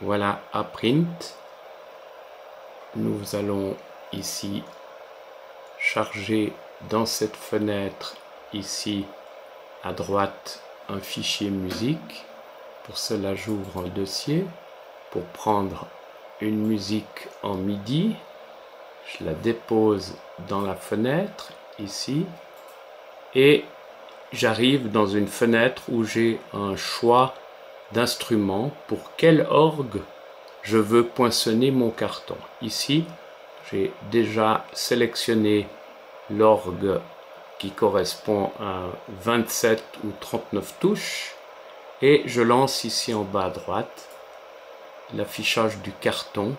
Voilà à print. Nous allons ici charger dans cette fenêtre ici à droite un fichier musique. Pour cela, j'ouvre un dossier pour prendre une musique en MIDI. Je la dépose dans la fenêtre ici et j'arrive dans une fenêtre où j'ai un choix d'instruments pour quel orgue je veux poinçonner mon carton. Ici, j'ai déjà sélectionné l'orgue qui correspond à 27 ou 39 touches et je lance ici en bas à droite l'affichage du carton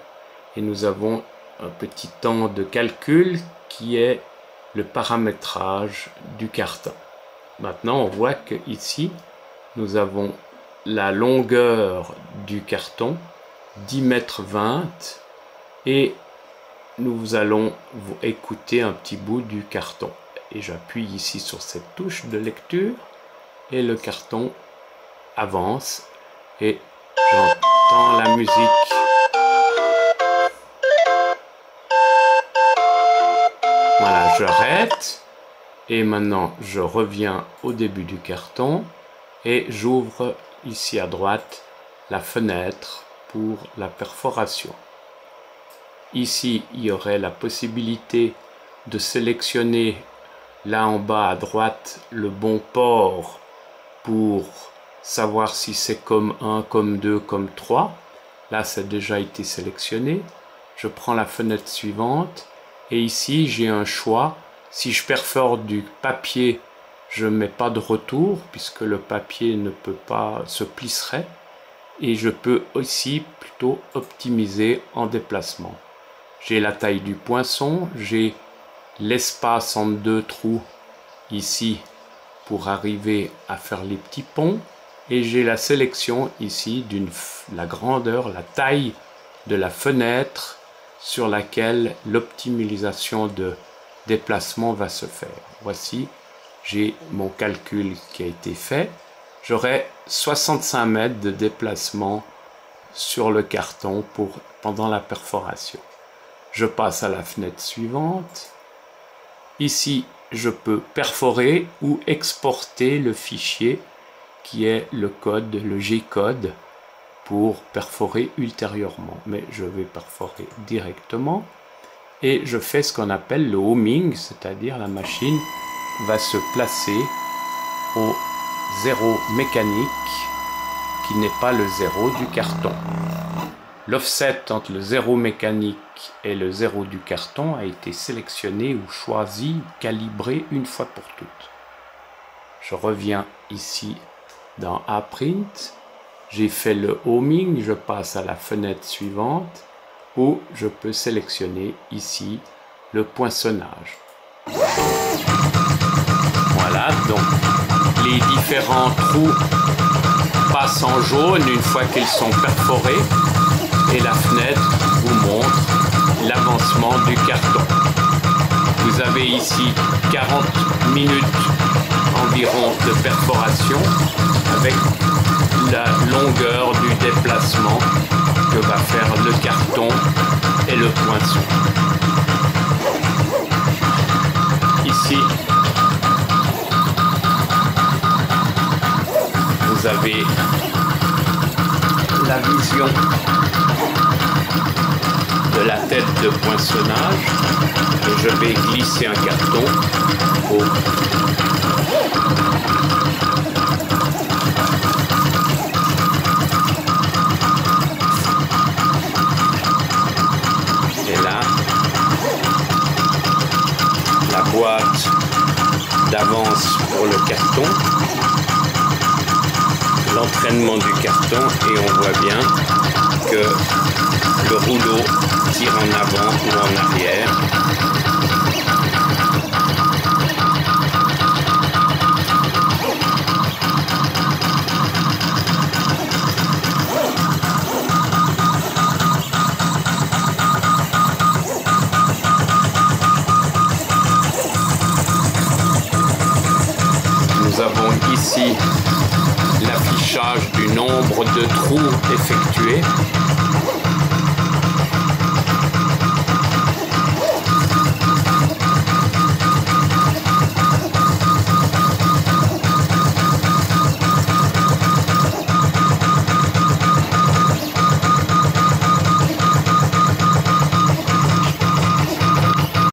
et nous avons un petit temps de calcul qui est le paramétrage du carton. Maintenant, on voit que ici nous avons la longueur du carton 10,20 m et nous allons écouter un petit bout du carton et j'appuie ici sur cette touche de lecture et le carton avance et j'entends la musique. Voilà, j'arrête et maintenant je reviens au début du carton et j'ouvre ici à droite la fenêtre pour la perforation. Ici, il y aurait la possibilité de sélectionner là en bas à droite le bon port pour savoir si c'est comme 1, comme 2, comme 3. Là, ça a déjà été sélectionné. Je prends la fenêtre suivante et ici, j'ai un choix. Si je perfore du papier, je ne mets pas de retour puisque le papier ne peut pas se plisserait. Et je peux aussi plutôt optimiser en déplacement. J'ai la taille du poinçon, j'ai l'espace entre deux trous ici pour arriver à faire les petits ponts et j'ai la sélection ici la grandeur, la taille de la fenêtre sur laquelle l'optimisation de déplacement va se faire. Voici, j'ai mon calcul qui a été fait. J'aurai 65 mètres de déplacement sur le carton pendant la perforation. Je passe à la fenêtre suivante. Ici, je peux perforer ou exporter le fichier qui est le code, le G-code, pour perforer ultérieurement. Mais je vais perforer directement et je fais ce qu'on appelle le homing, c'est-à-dire la machine va se placer au zéro mécanique qui n'est pas le zéro du carton. L'offset entre le zéro mécanique et le zéro du carton a été sélectionné ou choisi, calibré une fois pour toutes. Je reviens ici dans Aprint, j'ai fait le homing, je passe à la fenêtre suivante où je peux sélectionner ici le poinçonnage. Voilà, donc les différents trous passent en jaune une fois qu'ils sont perforés et la fenêtre vous montre l'avancement du carton. Vous avez ici 40 minutes environ de perforation avec la longueur du déplacement que va faire le carton et le poinçon. Ici, vous avez la vision de la tête de poinçonnage et je vais glisser un carton au et là la boîte d'avance pour le carton, l'entraînement du carton et on voit bien que le rouleau tire en avant ou en arrière. Nous avons ici l'affichage l'affichage du nombre de trous effectués.